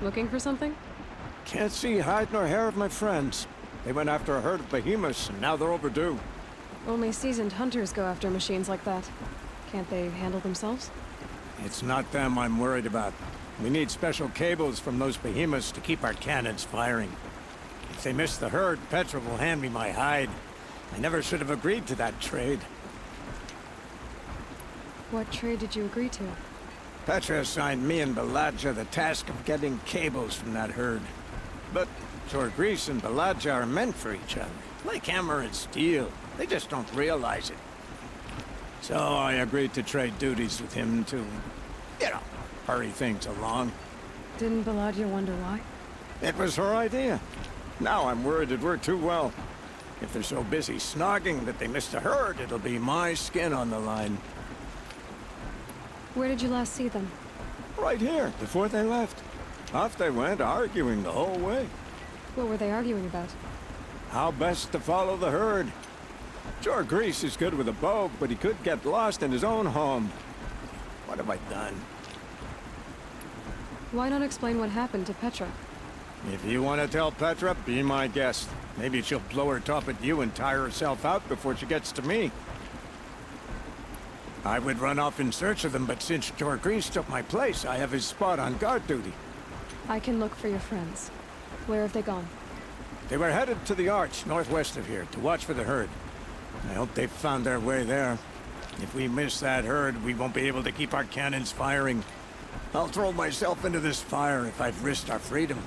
Looking for something? Can't see hide nor hair of my friends. They went after a herd of behemoths, and now they're overdue. Only seasoned hunters go after machines like that. Can't they handle themselves? It's not them I'm worried about. We need special cables from those behemoths to keep our cannons firing. If they miss the herd, Petra will hand me my hide. I never should have agreed to that trade. What trade did you agree to? Petra assigned me and Baladja the task of getting cables from that herd. But Jorgris and Baladja are meant for each other, like hammer and steel. They just don't realize it. So I agreed to trade duties with him to, hurry things along. Didn't Baladja wonder why? It was her idea. Now I'm worried it worked too well. If they're so busy snogging that they missed the herd, it'll be my skin on the line. Where did you last see them? Right here, before they left. Off they went, arguing the whole way. What were they arguing about? How best to follow the herd. Jorgris is good with a bow, but he could get lost in his own home. What have I done? Why not explain what happened to Petra? If you want to tell Petra, be my guest. Maybe she'll blow her top at you and tire herself out before she gets to me. I would run off in search of them, but since Jorgris took my place, I have his spot on guard duty. I can look for your friends. Where have they gone? They were headed to the Arch, northwest of here, to watch for the herd. I hope they've found their way there. If we miss that herd, we won't be able to keep our cannons firing. I'll throw myself into this fire if I've risked our freedom.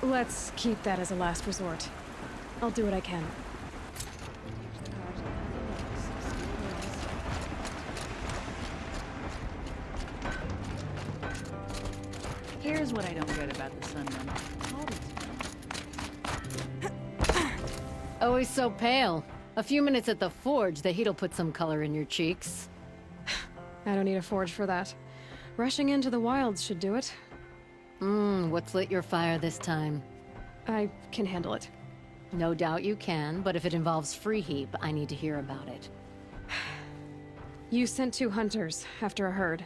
Let's keep that as a last resort. I'll do what I can. Here's what I don't get about the Sunman. Always so pale. A few minutes at the forge, the heat'll put some color in your cheeks. I don't need a forge for that. Rushing into the wilds should do it. What's lit your fire this time? I can handle it. No doubt you can, but if it involves Free Heap, I need to hear about it. You sent 2 hunters after a herd.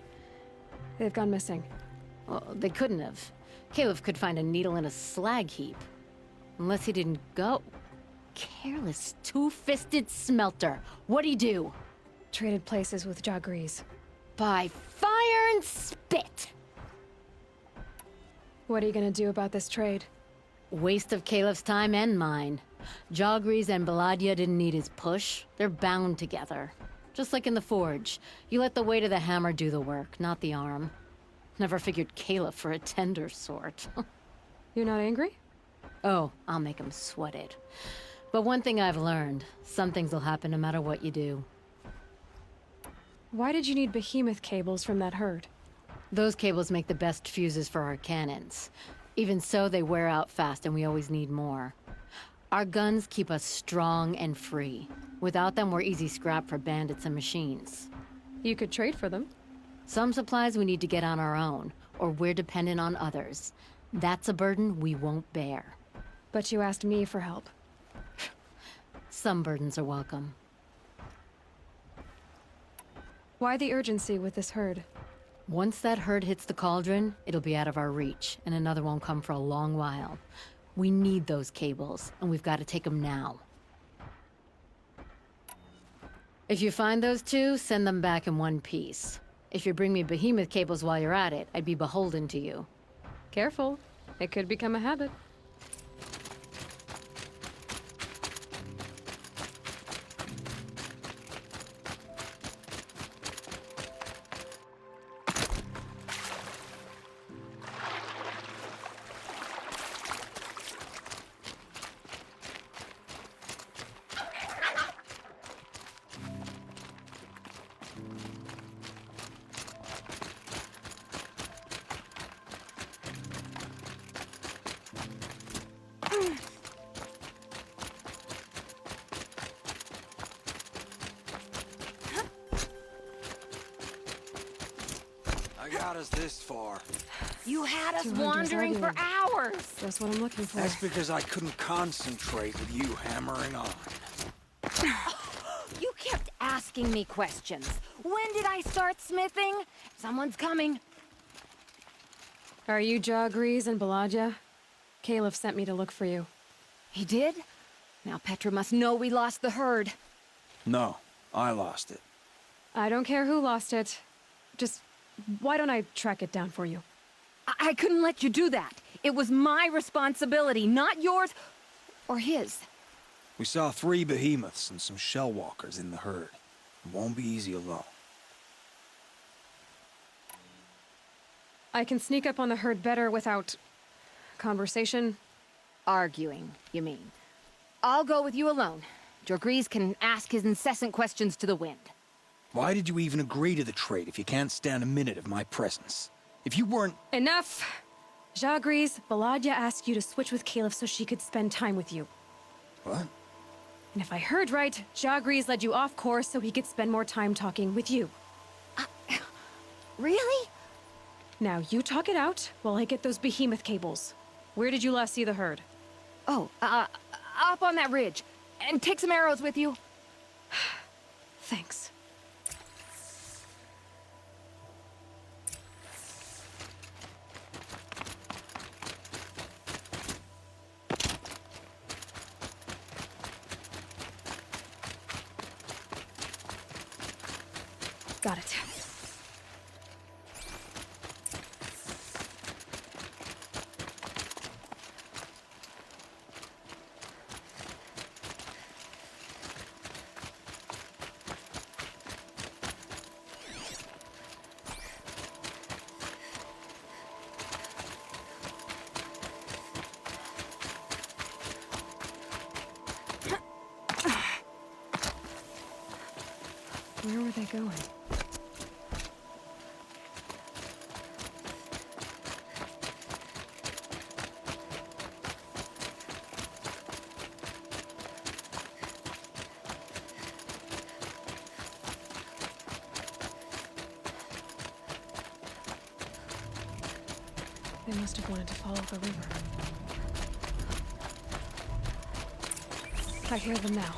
They've gone missing. Well, they couldn't have. Caliph could find a needle in a slag heap. Unless he didn't go. Careless, two-fisted smelter. What'd he do? Traded places with Jorgris. By fire and spit! What are you gonna do about this trade? Waste of Caliph's time and mine. Jorgris and Baladja didn't need his push. They're bound together. Just like in the forge. You let the weight of the hammer do the work, not the arm. Never figured Caliph for a tender sort. You're not angry? Oh, I'll make him sweat it. But one thing I've learned, some things will happen no matter what you do. Why did you need behemoth cables from that herd? Those cables make the best fuses for our cannons. Even so, they wear out fast and we always need more. Our guns keep us strong and free. Without them, we're easy scrap for bandits and machines. You could trade for them. Some supplies we need to get on our own, or we're dependent on others. That's a burden we won't bear. But you asked me for help. Some burdens are welcome. Why the urgency with this herd? Once that herd hits the cauldron, it'll be out of our reach, and another won't come for a long while. We need those cables, and we've got to take them now. If you find those 2, send them back in one piece. If you bring me behemoth cables while you're at it, I'd be beholden to you. Careful. It could become a habit. Got us this far. You had us 200 wandering for everywhere. hours! That's what I'm looking for. That's because I couldn't concentrate with you hammering on. You kept asking me questions. When did I start smithing? Someone's coming. Are you Jagrees and Baladja? Caliph sent me to look for you. He did? Now Petra must know we lost the herd. No, I lost it. I don't care who lost it. Just, why don't I track it down for you? I couldn't let you do that. It was my responsibility, not yours or his. We saw 3 behemoths and some shell walkers in the herd. It won't be easy alone. I can sneak up on the herd better without... conversation. Arguing, you mean. I'll go with you alone. Jagrees can ask his incessant questions to the wind. Why did you even agree to the trade if you can't stand a minute of my presence? If you weren't... Enough! Jagrees, Baladja asked you to switch with Caliph so she could spend time with you. What? And if I heard right, Jagrees led you off course so he could spend more time talking with you. Really? Now, you talk it out while I get those behemoth cables. Where did you last see the herd? Oh, up on that ridge. And take some arrows with you. Thanks. Got it. Where were they going? They must have wanted to follow the river. I hear them now.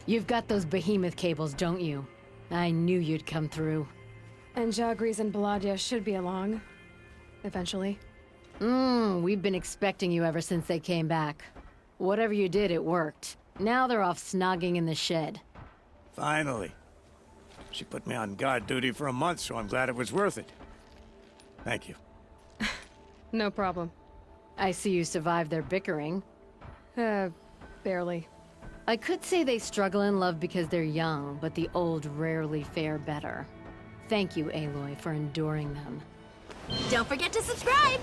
You've got those behemoth cables, don't you? I knew you'd come through. And Jagrees and Baladja should be along. Eventually. We've been expecting you ever since they came back. Whatever you did, it worked. Now they're off snogging in the shed. Finally. She put me on guard duty for a month, so I'm glad it was worth it. Thank you. No problem. I see you survived their bickering. Barely. I could say they struggle in love because they're young, but the old rarely fare better. Thank you, Aloy, for enduring them. Don't forget to subscribe!